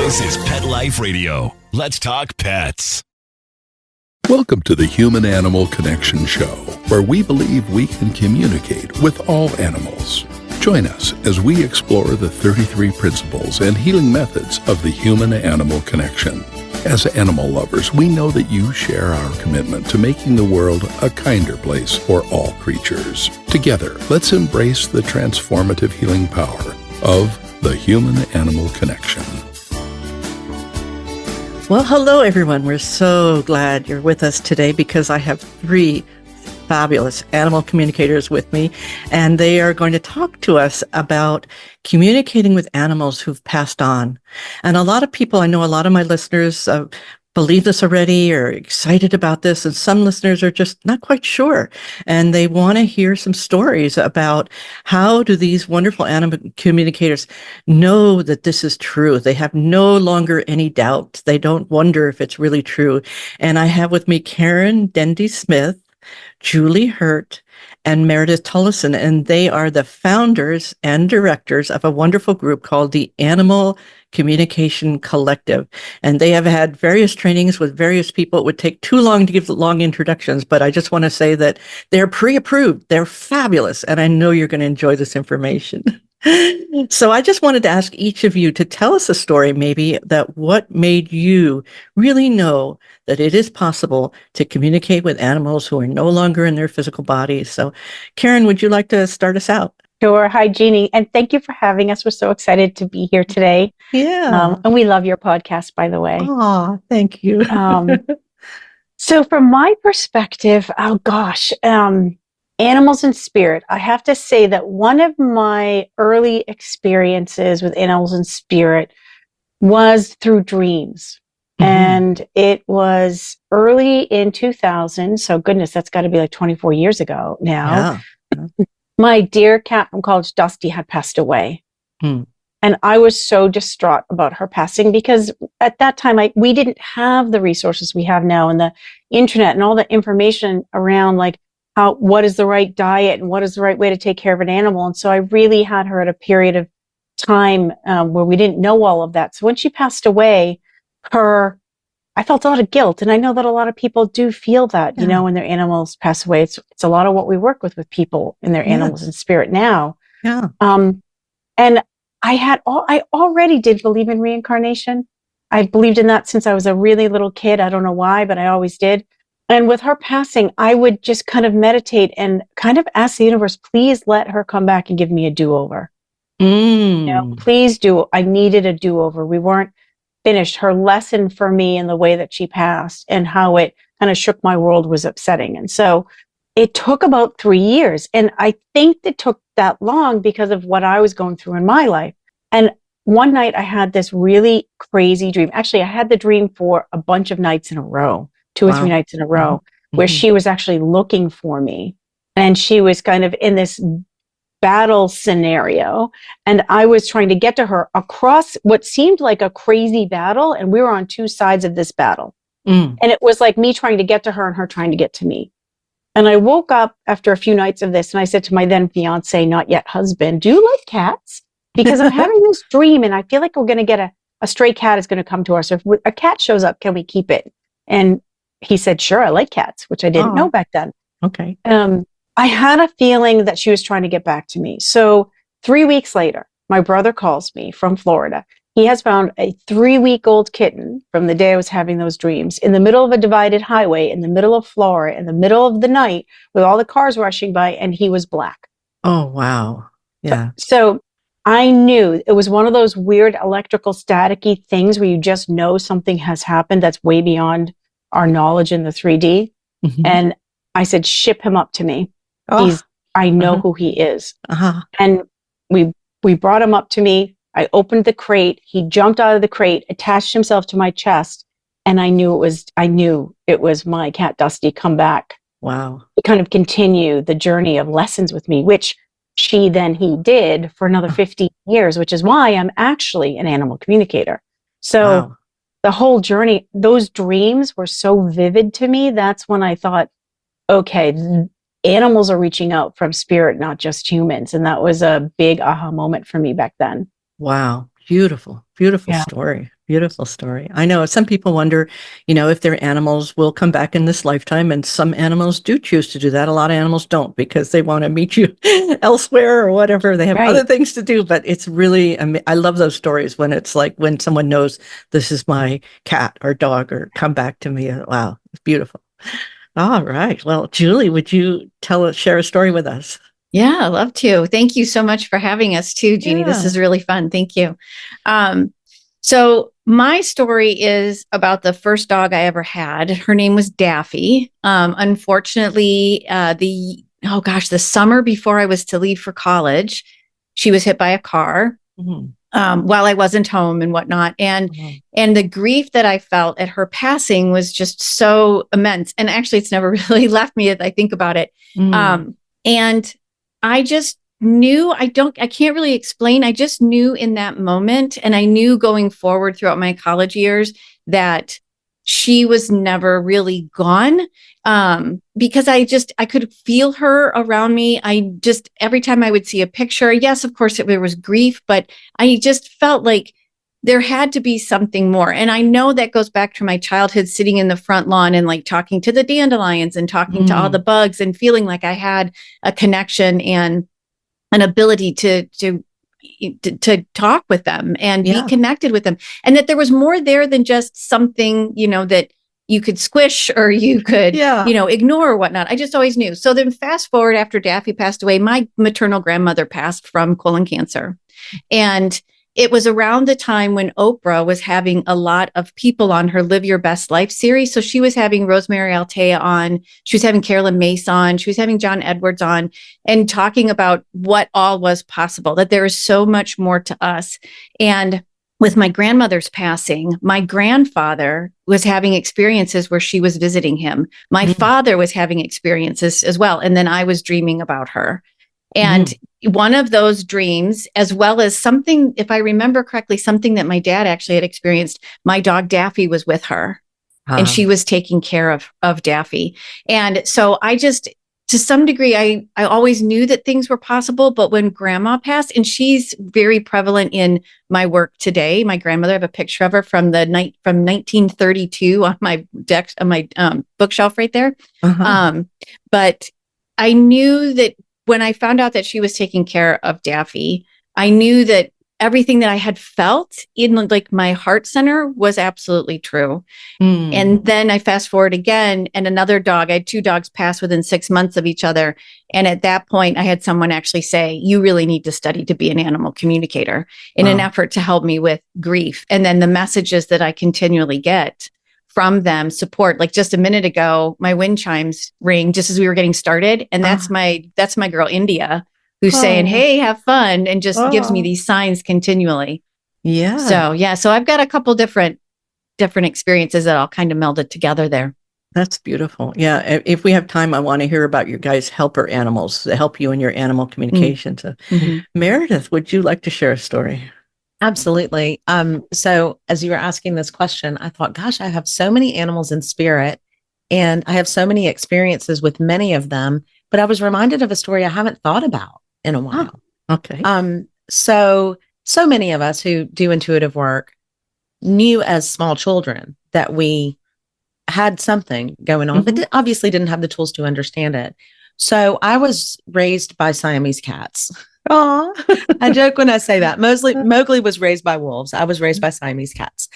This is Pet Life Radio. Let's talk pets. Welcome to the Human Animal Connection Show, where we believe we can communicate with all animals. Join us as we explore the 33 principles and healing methods of the human animal connection. As animal lovers, we know that you share our commitment to making the world a kinder place for all creatures. Together, let's embrace the transformative healing power of the human animal connection. Well, hello, everyone. We're so glad you're with us today because I have three fabulous animal communicators with me, and they are going to talk to us about communicating with animals who've passed on. And a lot of people, I know a lot of my listeners believe this already or excited about this, and some listeners are just not quite sure. And they want to hear some stories about how do these wonderful animal communicators know that this is true. They have no longer any doubt. They don't wonder if it's really true. And I have with me Karen Dendy-Smith, Julie Hurt, and Meredith Tullison, and they are the founders and directors of a wonderful group called the Animal Communication Collective. And they have had various trainings with various people. It would take too long to give the long introductions, but I just want to say that they're pre-approved. They're fabulous, and I know you're going to enjoy this information. So I just wanted to ask each of you to tell us a story, maybe, that what made you really know that it is possible to communicate with animals who are no longer in their physical bodies. So Karen, would you like to start us out? Sure. Hi, Jeannie. And thank you for having us. We're so excited to be here today. Yeah. And we love your podcast, by the way. Oh, thank you. So from my perspective, animals in spirit, I have to say that one of my early experiences with animals in spirit was through dreams. Mm-hmm. And it was early in 2000. So goodness, that's got to be like 24 years ago now. Yeah. My dear cat from college, Dusty, had passed away. Hmm. And I was so distraught about her passing because at that time, we didn't have the resources we have now and the internet and all the information around like what is the right diet and what is the right way to take care of an animal. And so I really had her at a period of time where we didn't know all of that. So when she passed away, I felt a lot of guilt. And I know that a lot of people do feel that, you know, when their animals pass away. It's a lot of what we work with people and their animals in spirit now. Yeah. And I already did believe in reincarnation. I believed in that since I was a really little kid. I don't know why, but I always did. And with her passing, I would just kind of meditate and kind of ask the universe, please let her come back and give me a do-over. You know, please do. I needed a do-over. We weren't finished. Her lesson for me in the way that she passed and how it kind of shook my world was upsetting. And so it took about 3 years. And I think it took that long because of what I was going through in my life. And one night I had this really crazy dream. Actually, I had the dream for a bunch of nights in a row, 2 or 3 nights in a row, where she was actually looking for me. And she was kind of in this battle scenario. And I was trying to get to her across what seemed like a crazy battle. And we were on two sides of this battle. And it was like me trying to get to her and her trying to get to me. And I woke up after a few nights of this and I said to my then fiance, not yet husband, do you like cats? Because I'm having this dream and I feel like we're going to get a stray cat is going to come to us. So if a cat shows up, can we keep it? And he said, sure, I like cats, which I didn't know back then. Okay. I had a feeling that she was trying to get back to me. So 3 weeks later, my brother calls me from Florida. He has found a 3-week-old kitten from the day I was having those dreams in the middle of a divided highway, in the middle of Florida, in the middle of the night with all the cars rushing by, and he was black. Oh, wow. Yeah. So I knew it was one of those weird electrical staticky things where you just know something has happened that's way beyond our knowledge in the 3D. Mm-hmm. And I said, ship him up to me. I know who he is. And we brought him up to me. I opened the crate. He jumped out of the crate, attached himself to my chest. And I knew it was my cat Dusty come back. Wow. To kind of continue the journey of lessons with me, which he did for another 15 years, which is why I'm actually an animal communicator. So the whole journey, those dreams were so vivid to me. That's when I thought, okay, animals are reaching out from spirit, not just humans. And that was a big aha moment for me back then. Wow. Beautiful, beautiful story. Beautiful story. I know some people wonder, if their animals will come back in this lifetime, and some animals do choose to do that. A lot of animals don't because they want to meet you elsewhere or whatever. They have other Right. things to do, but it's really, I love those stories when it's like when someone knows this is my cat or dog or come back to me. Wow, it's beautiful. All right. Well, Julie, would you share a story with us? Yeah, I love to. Thank you so much for having us too, Jeannie. This is really fun. Thank you. So my story is about the first dog I ever had. Her name was Daffy. Unfortunately, the summer before I was to leave for college, she was hit by a car while I wasn't home and whatnot. And the grief that I felt at her passing was just so immense. And actually, it's never really left me as I think about it. And I just knew, I can't really explain. I just knew in that moment, and I knew going forward throughout my college years that she was never really gone. Because I could feel her around me. Every time I would see a picture, yes, of course, there was grief, but I just felt like there had to be something more. And I know that goes back to my childhood, sitting in the front lawn and like talking to the dandelions and talking to all the bugs and feeling like I had a connection and an ability to talk with them and be connected with them. And that there was more there than just something, that you could squish or you could, ignore or whatnot. I just always knew. So then fast forward, after Daffy passed away, my maternal grandmother passed from colon cancer. And it was around the time when Oprah was having a lot of people on her Live Your Best Life series. So she was having Rosemary Altea on, she was having Carolyn Mace on, she was having John Edwards on, and talking about what all was possible, that there is so much more to us. And with my grandmother's passing, my grandfather was having experiences where she was visiting him. My father was having experiences as well. And then I was dreaming about her. And one of those dreams, as well as something, if I remember correctly, something that my dad actually had experienced, my dog Daffy was with her and she was taking care of Daffy. And so I just, to some degree, I always knew that things were possible, but when grandma passed, and she's very prevalent in my work today, my grandmother, I have a picture of her from 1932 on my desk, on my bookshelf right there. But I knew that when I found out that she was taking care of Daffy, I knew that everything that I had felt in like my heart center was absolutely true. And then I fast forward again, and another dog, I had two dogs pass within 6 months of each other. And at that point, I had someone actually say, you really need to study to be an animal communicator, in an effort to help me with grief. And then the messages that I continually get from them support. Like just a minute ago, my wind chimes ring just as we were getting started. And that's my girl, India, who's saying, hey, have fun, and just gives me these signs continually. So I've got a couple different experiences that all kind of melded together there. That's beautiful. Yeah. If we have time, I want to hear about your guys' helper animals that help you in your animal communication. So Meredith, would you like to share a story? Absolutely. So as you were asking this question, I thought, gosh, I have so many animals in spirit and I have so many experiences with many of them, but I was reminded of a story I haven't thought about in a while. Okay. So many of us who do intuitive work knew as small children that we had something going on, but obviously didn't have the tools to understand it. So I was raised by Siamese cats. I joke when I say that. Mowgli was raised by wolves. I was raised by Siamese cats.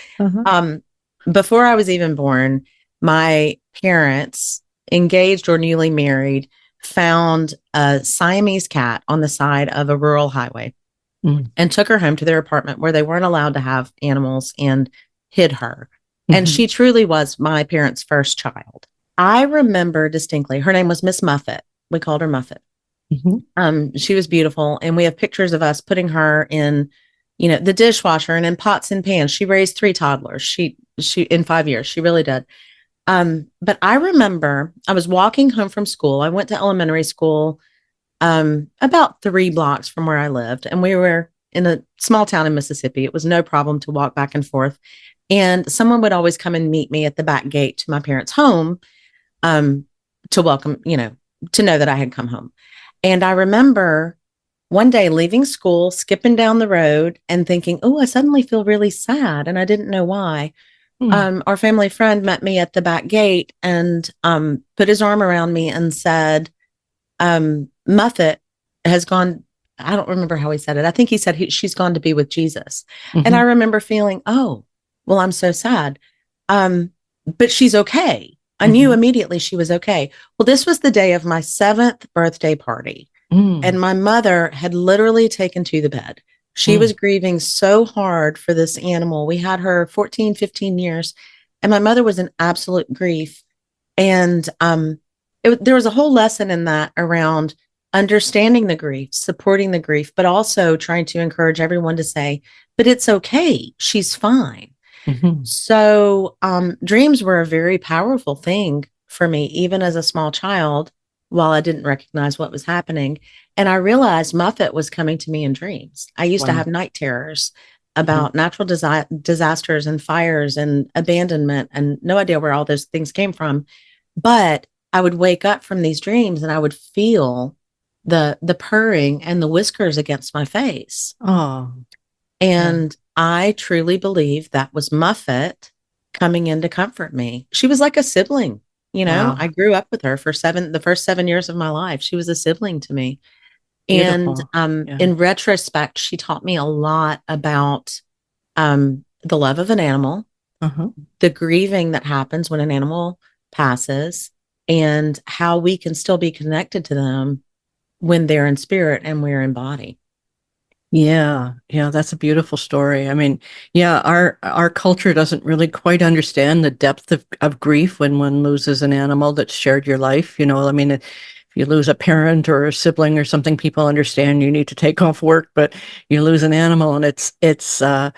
Before I was even born, my parents, engaged or newly married, found a Siamese cat on the side of a rural highway and took her home to their apartment where they weren't allowed to have animals, and hid her. And she truly was my parents' first child. I remember distinctly, her name was Miss Muffet. We called her Muffet. She was beautiful. And we have pictures of us putting her in, the dishwasher and in pots and pans. She raised 3 toddlers. She in 5 years, she really did. But I remember I was walking home from school. I went to elementary school, about 3 blocks from where I lived. And we were in a small town in Mississippi. It was no problem to walk back and forth. And someone would always come and meet me at the back gate to my parents' home, to welcome, to know that I had come home. And I remember one day leaving school, skipping down the road and thinking, oh, I suddenly feel really sad. And I didn't know why. Our family friend met me at the back gate and put his arm around me and said, Muffet has gone. I don't remember how he said it. I think he said she's gone to be with Jesus. And I remember feeling, oh, well, I'm so sad. But she's okay. I knew immediately she was okay. Well, this was the day of my 7th birthday party. And my mother had literally taken to the bed. She was grieving so hard for this animal. We had her 14, 15 years, and my mother was in absolute grief. And there was a whole lesson in that around understanding the grief, supporting the grief, but also trying to encourage everyone to say, but it's okay. She's fine. So dreams were a very powerful thing for me, even as a small child, while I didn't recognize what was happening. And I realized Muffet was coming to me in dreams. I used to have night terrors about natural disasters and fires and abandonment, and no idea where all those things came from. But I would wake up from these dreams and I would feel the purring and the whiskers against my face. And I truly believe that was Muffet coming in to comfort me. She was like a sibling. You know, I grew up with her for the first 7 years of my life. She was a sibling to me. Beautiful. And in retrospect, she taught me a lot about the love of an animal, the grieving that happens when an animal passes, and how we can still be connected to them when they're in spirit and we're in body. Yeah, that's a beautiful story. I mean, our culture doesn't really quite understand the depth of grief when one loses an animal that's shared your life. You know, I mean, if you lose a parent or a sibling or something, people understand you need to take off work, but you lose an animal and it's there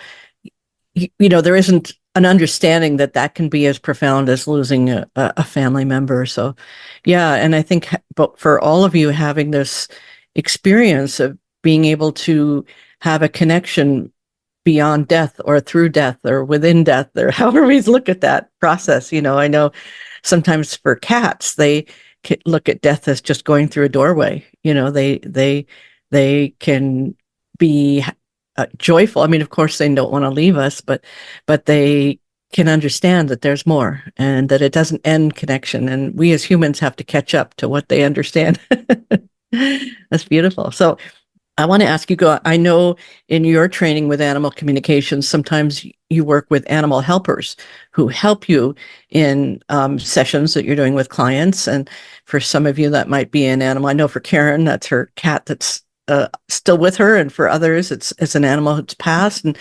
isn't an understanding that can be as profound as losing a family member. So, and I think but for all of you having this experience of being able to have a connection beyond death or through death or within death or however we look at that process. You know, I know sometimes for cats, they look at death as just going through a doorway. You know, they can be joyful. I mean, of course, they don't want to leave us, but they can understand that there's more and that it doesn't end connection. And we as humans have to catch up to what they understand. That's beautiful. So I want to ask you, I know in your training with animal communications, sometimes you work with animal helpers who help you in sessions that you're doing with clients. And for some of you, that might be an animal. I know for Karen, that's her cat that's still with her. And for others, it's an animal that's passed. And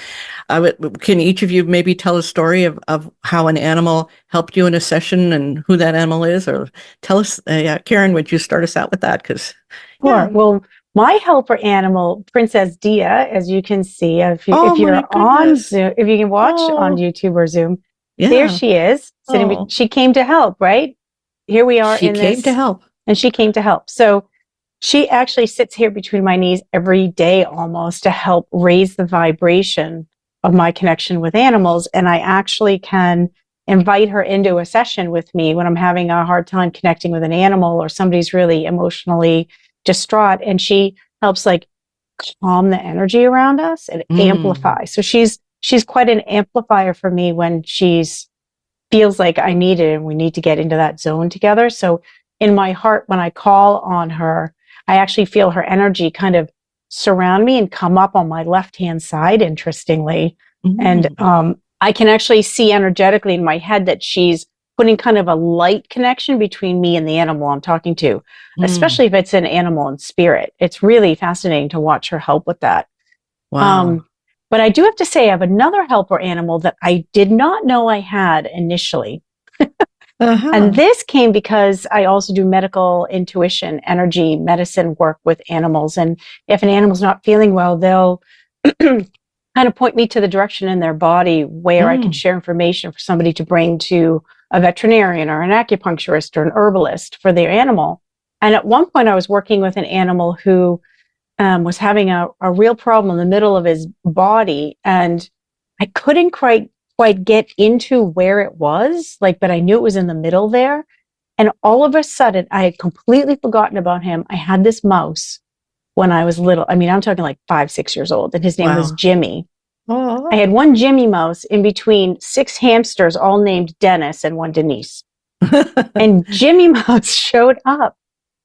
can each of you maybe tell a story of how an animal helped you in a session and who that animal is? Or tell us, Karen, would you start us out with that? Sure. Well, my helper animal, Princess Dia, as you can see, if you're on Zoom, if you can watch on YouTube or Zoom, there she is sitting. She came to help, right? Here we are. She came to help. And she came to help. So she actually sits here between my knees every day almost to help raise the vibration of my connection with animals. And I actually can invite her into a session with me when I'm having a hard time connecting with an animal or somebody's really emotionally distraught, and she helps like calm the energy around us and amplify. So she's quite an amplifier for me when she's feels like I need it and we need to get into that zone together. So in my heart, when I call on her, I actually feel her energy kind of surround me and come up on my left-hand side, interestingly. And I can actually see energetically in my head that she's putting kind of a light connection between me and the animal I'm talking to, especially if it's an animal in spirit. It's really fascinating to watch her help with that. Wow. But I do have to say I have another helper animal that I did not know I had initially. And this came because I also do medical intuition, energy, medicine work with animals. And if an animal's not feeling well, they'll kind of point me to the direction in their body where I can share information for somebody to bring to a veterinarian or an acupuncturist or an herbalist for their animal. And at one point I was working with an animal who was having a real problem in the middle of his body. And I couldn't quite get into where it was, but I knew it was in the middle there. And all of a sudden I had completely forgotten about him. I had this mouse when I was little. I mean, I'm talking like 5, 6 years old, and his name was Wow. Jimmy. Oh. I had one Jimmy Mouse in between 6 hamsters, all named Dennis and one Denise. And Jimmy Mouse showed up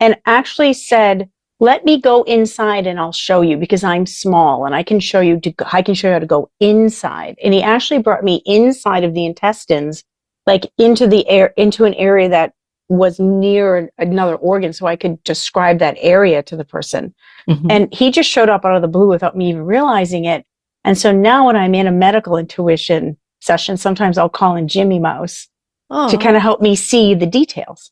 and actually said, "Let me go inside and I'll show you, because I'm small and I can show you how to go inside." And he actually brought me inside of the intestines, like into an area that was near another organ, so I could describe that area to the person. Mhm. And he just showed up out of the blue without me even realizing it. And so now when I'm in a medical intuition session, sometimes I'll call in Jimmy Mouse to kind of help me see the details.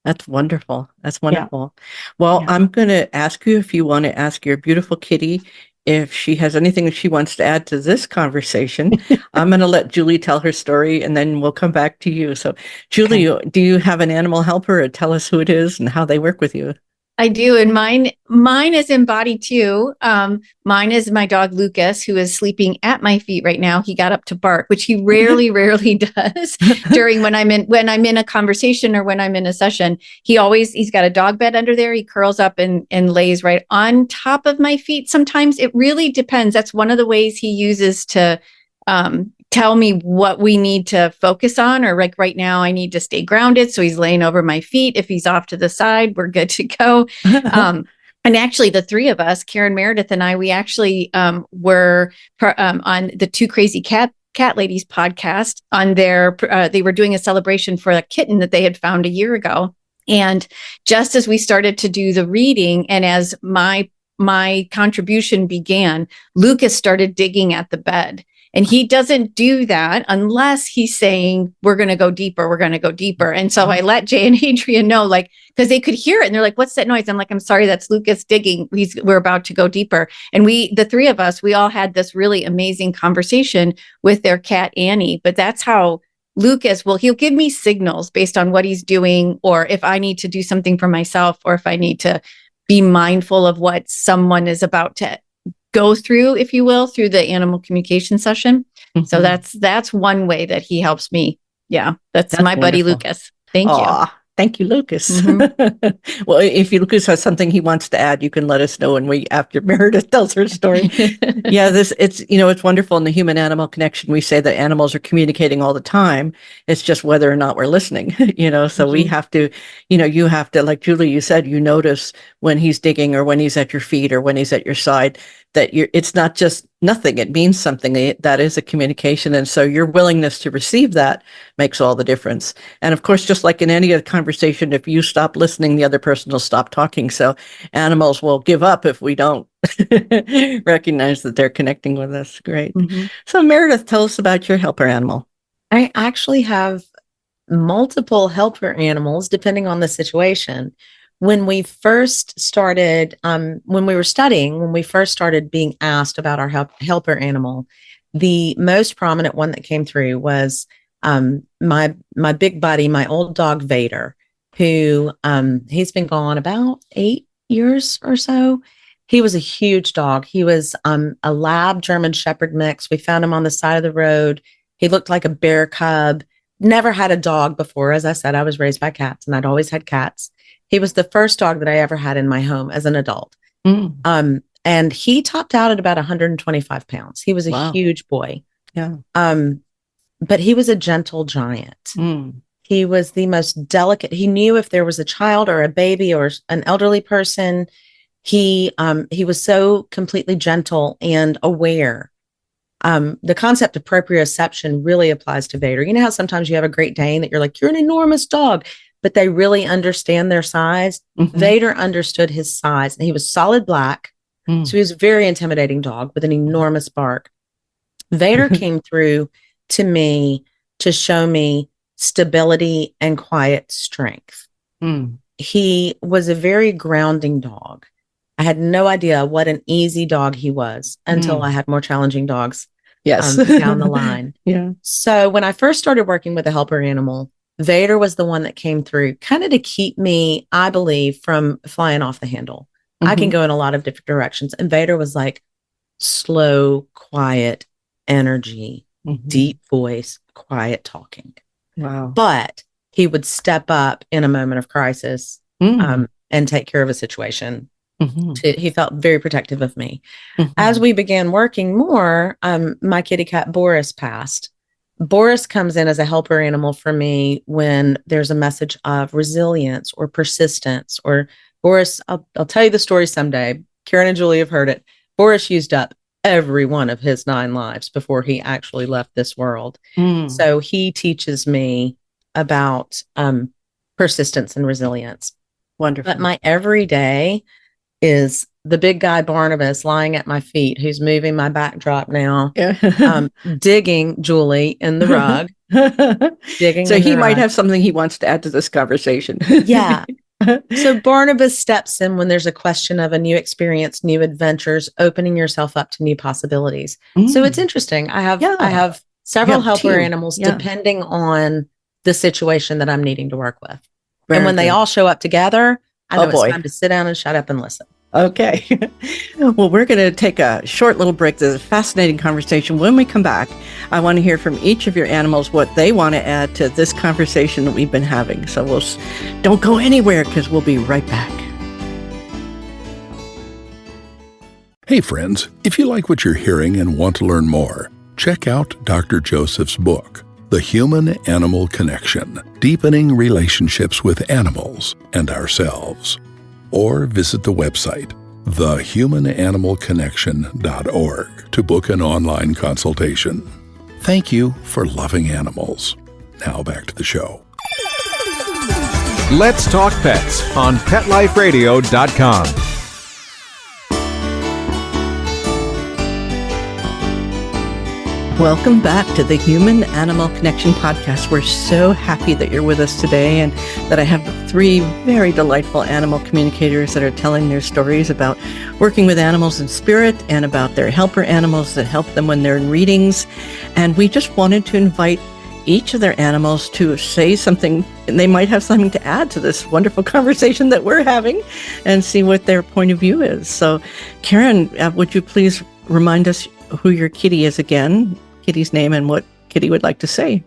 That's wonderful. That's Yeah. wonderful. Well, Yeah. I'm going to ask you if you want to ask your beautiful kitty if she has anything that she wants to add to this conversation. I'm going to let Julie tell her story, and then we'll come back to you. So, Julie, do you have an animal helper? Or tell us who it is and how they work with you. I do. And mine is in body too. Mine is my dog, Lucas, who is sleeping at my feet right now. He got up to bark, which he rarely does during when I'm in a conversation or when I'm in a session. He's got a dog bed under there. He curls up and lays right on top of my feet. Sometimes it really depends. That's one of the ways he uses to, tell me what we need to focus on, or like right now I need to stay grounded. So he's laying over my feet. If he's off to the side, we're good to go. And actually the three of us, Karen, Meredith, and I, we actually were on the Two Crazy Cat Ladies podcast on they were doing a celebration for a kitten that they had found a year ago. And just as we started to do the reading, and as my contribution began, Lucas started digging at the bed. And he doesn't do that unless he's saying, we're going to go deeper. We're going to go deeper. And so I let Jay and Adrian know, like, because they could hear it and they're like, what's that noise? I'm like, I'm sorry, that's Lucas digging. We're about to go deeper. And the three of us, we all had this really amazing conversation with their cat, Annie. But that's how Lucas he'll give me signals based on what he's doing, or if I need to do something for myself, or if I need to be mindful of what someone is about to go through, if you will, through the animal communication session. Mm-hmm. So that's one way that he helps me. Yeah, that's my wonderful buddy, Lucas. Thank you. Thank you, Lucas. Mm-hmm. Well, if Lucas has something he wants to add, you can let us know after Meredith tells her story. Yeah, it's wonderful in the human animal connection. We say that animals are communicating all the time. It's just whether or not we're listening, so mm-hmm. We have to, you have to, like Julie, you said, you notice when he's digging or when he's at your feet or when he's at your side, that it's not just nothing. It means something. That is a communication. And so your willingness to receive that makes all the difference. And of course, just like in any other conversation, if you stop listening, the other person will stop talking. So animals will give up if we don't recognize that they're connecting with us. Great. Mm-hmm. So Meredith, tell us about your helper animal. I actually have multiple helper animals depending on the situation. When we first started, when we first started being asked about our helper animal, the most prominent one that came through was my big buddy, my old dog Vader, who he's been gone about 8 years or so. He was a huge dog. He was a lab German Shepherd mix. We found him on the side of the road. He looked like a bear cub. Never had a dog before. As I said, I was raised by cats, and I'd always had cats. He was the first dog that I ever had in my home as an adult. Mm. And he topped out at about 125 pounds. He was a huge boy. Yeah. But he was a gentle giant. Mm. He was the most delicate. He knew if there was a child or a baby or an elderly person. He was so completely gentle and aware. The concept of proprioception really applies to Vader. You know how sometimes you have a Great Dane that you're like, you're an enormous dog, but they really understand their size. Mm-hmm. Vader understood his size, and he was solid black. Mm. So he was a very intimidating dog with an enormous bark. Vader came through to me to show me stability and quiet strength. Mm. He was a very grounding dog. I had no idea what an easy dog he was until I had more challenging dogs down the line. Yeah. So when I first started working with a helper animal, Vader was the one that came through kind of to keep me, I believe, from flying off the handle. Mm-hmm. I can go in a lot of different directions. And Vader was like slow, quiet energy, mm-hmm. deep voice, quiet talking. Wow. But he would step up in a moment of crisis and take care of a situation He felt very protective of me. Mm-hmm. As we began working more, my kitty cat Boris passed. Boris comes in as a helper animal for me when there's a message of resilience or persistence. Or Boris, I'll tell you the story someday. Karen and Julie have heard it. Boris used up every one of his 9 lives before he actually left this world. So he teaches me about persistence and resilience. Wonderful. But my everyday is the big guy Barnabas lying at my feet, who's moving my backdrop now, digging Julie in the rug, digging. So he might have something he wants to add to this conversation. Yeah. So Barnabas steps in when there's a question of a new experience, new adventures, opening yourself up to new possibilities. So it's interesting. I have several helper animals depending on the situation that I'm needing to work with. And when they all show up together, I know it's time to sit down and shut up and listen. Okay. Well, we're going to take a short little break. This is a fascinating conversation. When we come back, I want to hear from each of your animals what they want to add to this conversation that we've been having. So don't go anywhere because we'll be right back. Hey friends, if you like what you're hearing and want to learn more, check out Dr. Joseph's book, The Human-Animal Connection, Deepening Relationships with Animals and Ourselves. Or visit the website, thehumananimalconnection.org, to book an online consultation. Thank you for loving animals. Now back to the show. Let's Talk Pets on PetLifeRadio.com. Welcome back to the Human Animal Connection podcast. We're so happy that you're with us today and that I have 3 very delightful animal communicators that are telling their stories about working with animals in spirit and about their helper animals that help them when they're in readings. And we just wanted to invite each of their animals to say something, and they might have something to add to this wonderful conversation that we're having and see what their point of view is. So, Karen, would you please remind us who your kitty is again, kitty's name, and what kitty would like to say?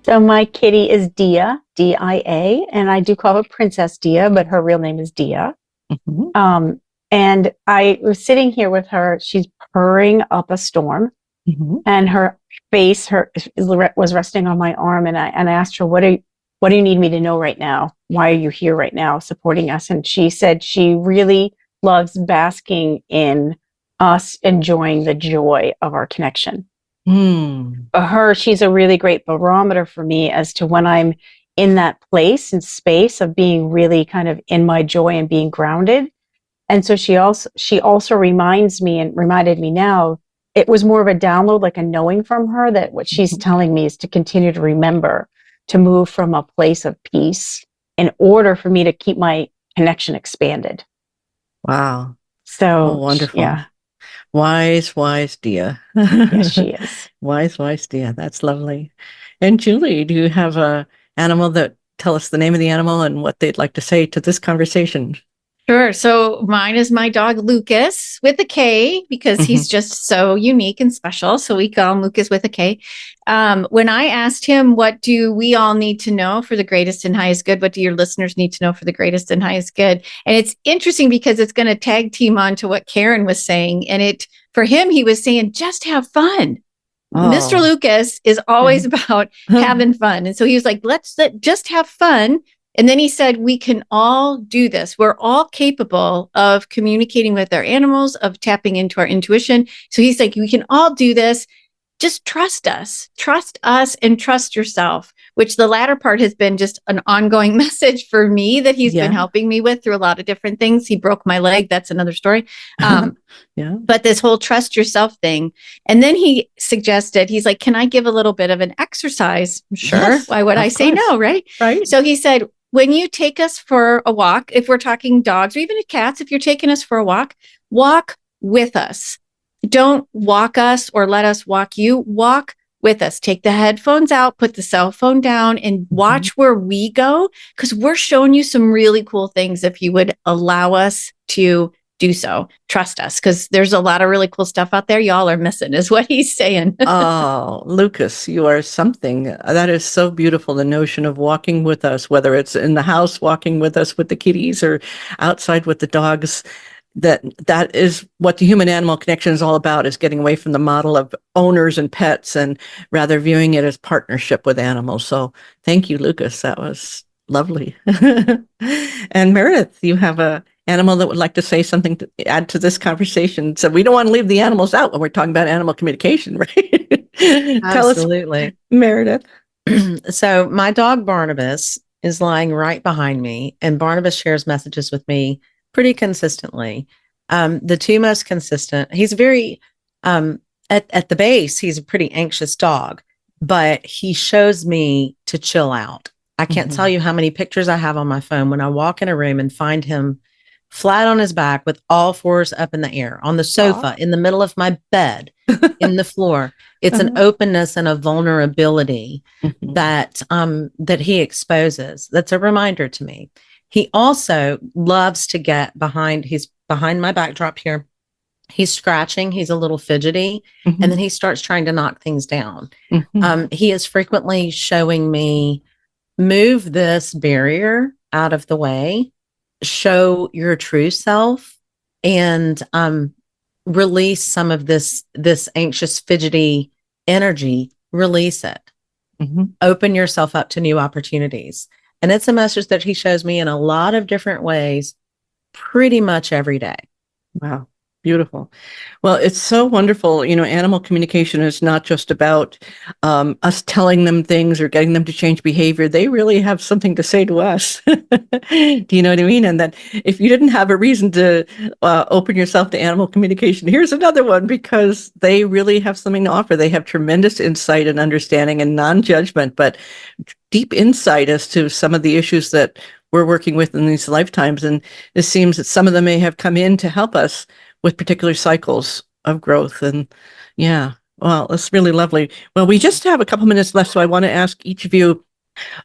So my kitty is Dia, D-I-A, and I do call her Princess Dia, but her real name is Dia. Mm-hmm. And I was sitting here with her. She's purring up a storm, and her face was resting on my arm. And I asked her, "What do you need me to know right now? Why are you here right now, supporting us?" And she said she really loves basking in us enjoying the joy of our connection. For her, she's a really great barometer for me as to when I'm in that place and space of being really kind of in my joy and being grounded. And so she also reminded me now, it was more of a download, like a knowing from her, that what she's telling me is to continue to remember to move from a place of peace in order for me to keep my connection expanded. Wow. So wonderful. Yeah. Wise Dia. Yes, she is. Wise Dia. That's lovely. And Julie, do you have a animal that tell us the name of the animal and what they'd like to say to this conversation? Sure. So mine is my dog, Lucas, with a K, because he's just so unique and special. So we call him Lucas with a K. When I asked him, what do we all need to know for the greatest and highest good? What do your listeners need to know for the greatest and highest good? And it's interesting because it's going to tag team on to what Karen was saying. And for him, he was saying, just have fun. Oh. Mr. Lucas is always about having fun. And so he was like, let's just have fun. And then he said, we can all do this. We're all capable of communicating with our animals, of tapping into our intuition. So he's like, we can all do this. Just trust us and trust yourself, which the latter part has been just an ongoing message for me that he's been helping me with through a lot of different things. He broke my leg. That's another story. But this whole trust yourself thing. And then he suggested, he's like, can I give a little bit of an exercise? Sure. Yes, why would I say no? Right. So he said, when you take us for a walk, if we're talking dogs or even cats, if you're taking us for a walk with us. Don't walk us or let us walk you. Walk with us. Take the headphones out, put the cell phone down, and watch where we go, because we're showing you some really cool things if you would allow us to do so. Trust us, because there's a lot of really cool stuff out there y'all are missing, is what he's saying. Oh, Lucas, you are something. That is so beautiful, the notion of walking with us, whether it's in the house, walking with us with the kitties, or outside with the dogs. that is what the human animal connection is all about, is getting away from the model of owners and pets and rather viewing it as partnership with animals. So thank you, Lucas. That was lovely. And Meredith, you have a animal that would like to say something to add to this conversation. So we don't want to leave the animals out when we're talking about animal communication, right? Tell us, Absolutely. Meredith. So my dog Barnabas is lying right behind me, and Barnabas shares messages with me pretty consistently. The two most consistent, he's very, at the base, he's a pretty anxious dog, but he shows me to chill out. I can't tell you how many pictures I have on my phone when I walk in a room and find him flat on his back with all fours up in the air, on the sofa, in the middle of my bed, in the floor. It's an openness and a vulnerability that he exposes. That's a reminder to me. He also loves to get he's behind my backdrop here. He's scratching. He's a little fidgety. And then he starts trying to knock things down. He is frequently showing me, move this barrier out of the way, show your true self, and release some of this anxious, fidgety energy. Release it. Open yourself up to new opportunities. And it's a message that he shows me in a lot of different ways, pretty much every day. Wow. Beautiful. Well, it's so wonderful. Animal communication is not just about us telling them things or getting them to change behavior. They really have something to say to us. Do you know what I mean? And that if you didn't have a reason to open yourself to animal communication, here's another one, because they really have something to offer. They have tremendous insight and understanding and non-judgment, but deep insight as to some of the issues that we're working with in these lifetimes. And it seems that some of them may have come in to help us with particular cycles of growth. And yeah, well, it's really lovely. Well, we just have a couple minutes left, so I want to ask each of you,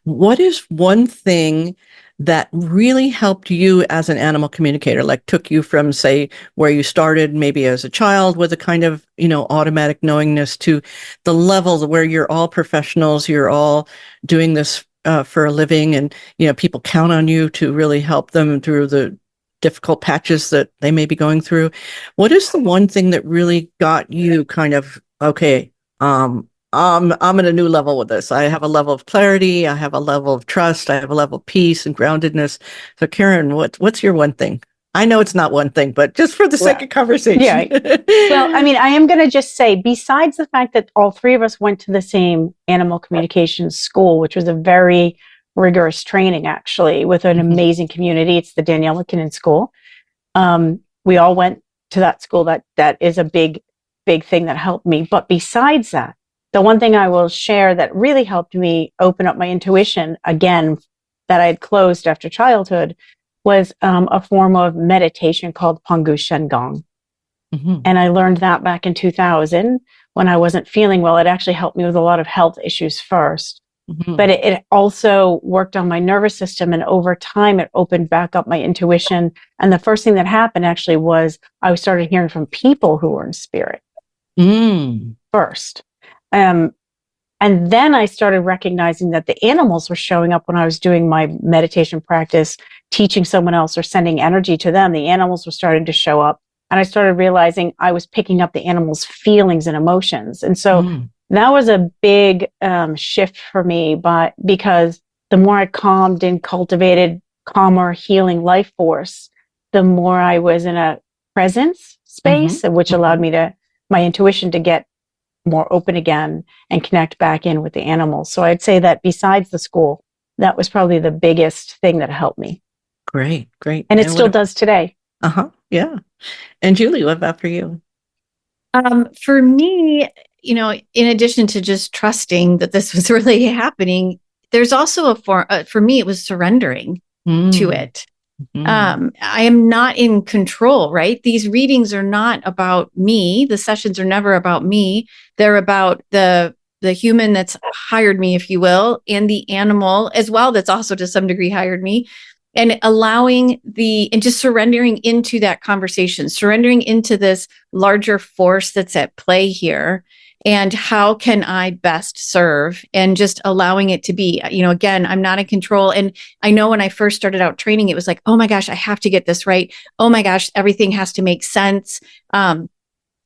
what is one thing that really helped you as an animal communicator, like took you from, say, where you started maybe as a child with a kind of, automatic knowingness, to the level where you're all professionals, you're all doing this for a living, and, people count on you to really help them through the difficult patches that they may be going through. What is the one thing that really got you kind of, okay, I'm at a new level with this. I have a level of clarity. I have a level of trust. I have a level of peace and groundedness. So Karen, what's your one thing? I know it's not one thing, but just for the sake of conversation. Yeah. Well, I am going to just say, besides the fact that all three of us went to the same animal communication school, which was a very rigorous training, actually, with an amazing community. It's the Danielle McKinnon School. We all went to that school. That is a big thing that helped me. But besides that, the one thing I will share that really helped me open up my intuition again, that I had closed after childhood, was a form of meditation called Pangu Shengong. And I learned that back in 2000 when I wasn't feeling well. It actually helped me with a lot of health issues first. But it also worked on my nervous system. And over time, it opened back up my intuition. And the first thing that happened actually was I started hearing from people who were in spirit first. And then I started recognizing that the animals were showing up when I was doing my meditation practice, teaching someone else or sending energy to them. The animals were starting to show up. And I started realizing I was picking up the animals' feelings and emotions. And so that was a big shift for me, because the more I calmed and cultivated calmer, healing life force, the more I was in a presence space, which allowed me my intuition to get more open again and connect back in with the animals. So I'd say that besides the school, that was probably the biggest thing that helped me. Great. And it still does today. Yeah. And Julie, what about for you? For me, in addition to just trusting that this was really happening, there's also a form, for me, it was surrendering to it. I am not in control, right? These readings are not about me. The sessions are never about me. They're about the human that's hired me, if you will, and the animal as well, that's also to some degree hired me. And and just surrendering into that conversation, surrendering into this larger force that's at play here. and how can I best serve, and just allowing it to be, again, I'm not in control. And I know when I first started out training, it was like, oh my gosh, I have to get this right. Oh my gosh, everything has to make sense. And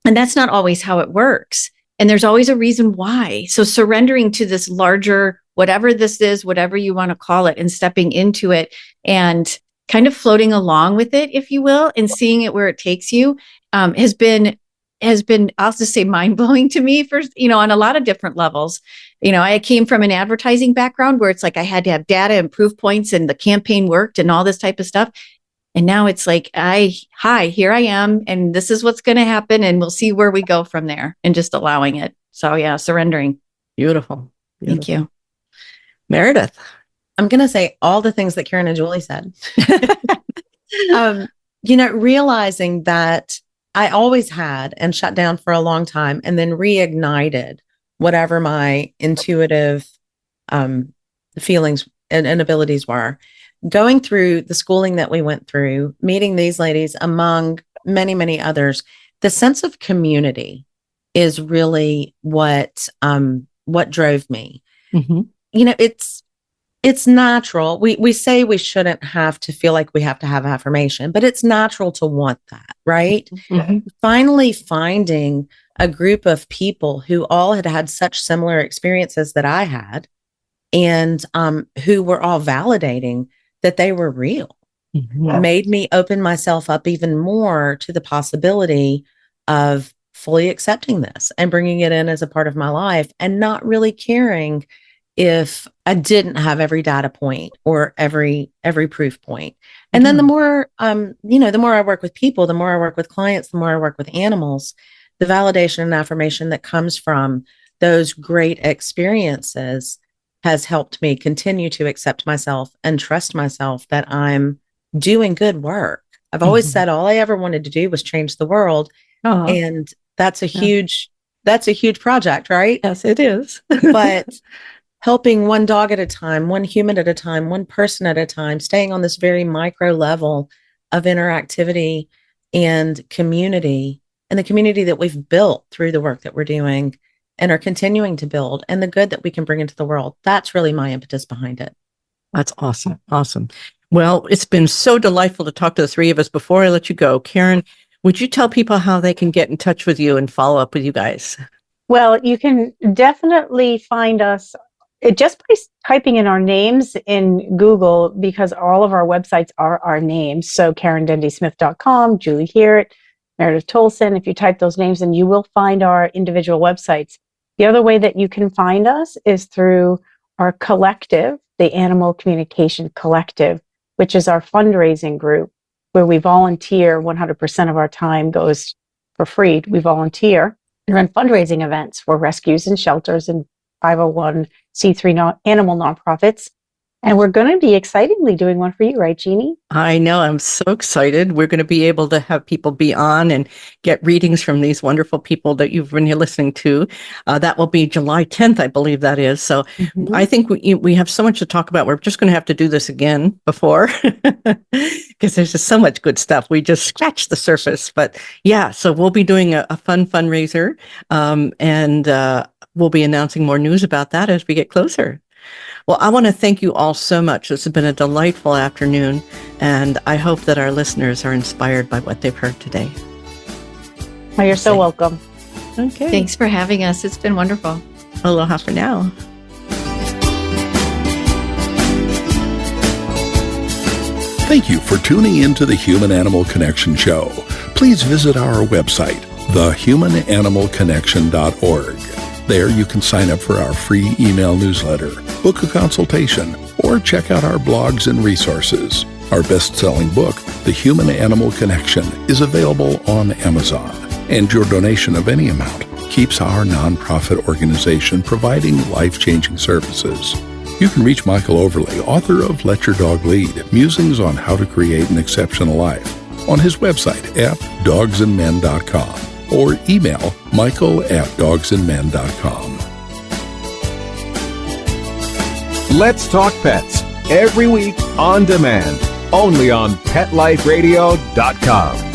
that's not always how it works. And there's always a reason why. So surrendering to this larger, whatever this is, whatever you want to call it, and stepping into it and kind of floating along with it, if you will, and seeing it where it takes you, has been, I'll just say, mind-blowing to me on a lot of different levels. I came from an advertising background where it's like I had to have data and proof points and the campaign worked and all this type of stuff. And now it's like, here I am, and this is what's going to happen, and we'll see where we go from there, and just allowing it. So yeah, surrendering. Beautiful. Thank you. Meredith. I'm going to say all the things that Karen and Julie said. Realizing that I always had and shut down for a long time, and then reignited whatever my intuitive feelings and abilities were. Going through the schooling that we went through, meeting these ladies, among many, many others, the sense of community is really what drove me. Mm-hmm. It's natural. We say we shouldn't have to feel like we have to have affirmation, but it's natural to want that, right? Mm-hmm. Finally finding a group of people who all had such similar experiences that I had, and who were all validating that they were real, made me open myself up even more to the possibility of fully accepting this and bringing it in as a part of my life, and not really caring if I didn't have every data point or every proof point. And then the more, the more I work with people, the more I work with clients, the more I work with animals, the validation and affirmation that comes from those great experiences has helped me continue to accept myself and trust myself that I'm doing good work. I've always said all I ever wanted to do was change the world. And that's a huge project, right? Yes, it is. But helping one dog at a time, one human at a time, one person at a time, staying on this very micro level of interactivity and community, and the community that we've built through the work that we're doing and are continuing to build, and the good that we can bring into the world. That's really my impetus behind it. That's awesome. Awesome. Well, it's been so delightful to talk to the three of us. Before I let you go, Karen, would you tell people how they can get in touch with you and follow up with you guys? Well, you can definitely find us just by typing in our names in Google, because all of our websites are our names. So KarenDendySmith.com, Julie Hewitt, Meredith Tolson. If you type those names in, you will find our individual websites. The other way that you can find us is through our collective, the Animal Communication Collective, which is our fundraising group, where we volunteer. 100% of our time goes for free. We volunteer and run fundraising events for rescues and shelters and 501c3 animal nonprofits. And we're going to be excitingly doing one for you, right, Jeannie? I know. I'm so excited. We're going to be able to have people be on and get readings from these wonderful people that you've been here listening to. That will be July 10th, I believe that is. So I think we have so much to talk about. We're just going to have to do this again before, because there's just so much good stuff. We just scratched the surface. But yeah, so we'll be doing a fun fundraiser, and we'll be announcing more news about that as we get closer. Well, I want to thank you all so much. This has been a delightful afternoon, and I hope that our listeners are inspired by what they've heard today. Oh, you're so welcome. Okay. Thanks for having us. It's been wonderful. Aloha for now. Thank you for tuning in to the Human Animal Connection Show. Please visit our website, thehumananimalconnection.org. There you can sign up for our free email newsletter, book a consultation, or check out our blogs and resources. Our best-selling book, The Human Animal Connection, is available on Amazon, and your donation of any amount keeps our nonprofit organization providing life-changing services. You can reach Michael Overly, author of Let Your Dog Lead, Musings on How to Create an Exceptional Life, on his website at dogsandmen.com. or email michael@dogsandmen.com. Let's Talk Pets, every week on demand, only on PetLifeRadio.com.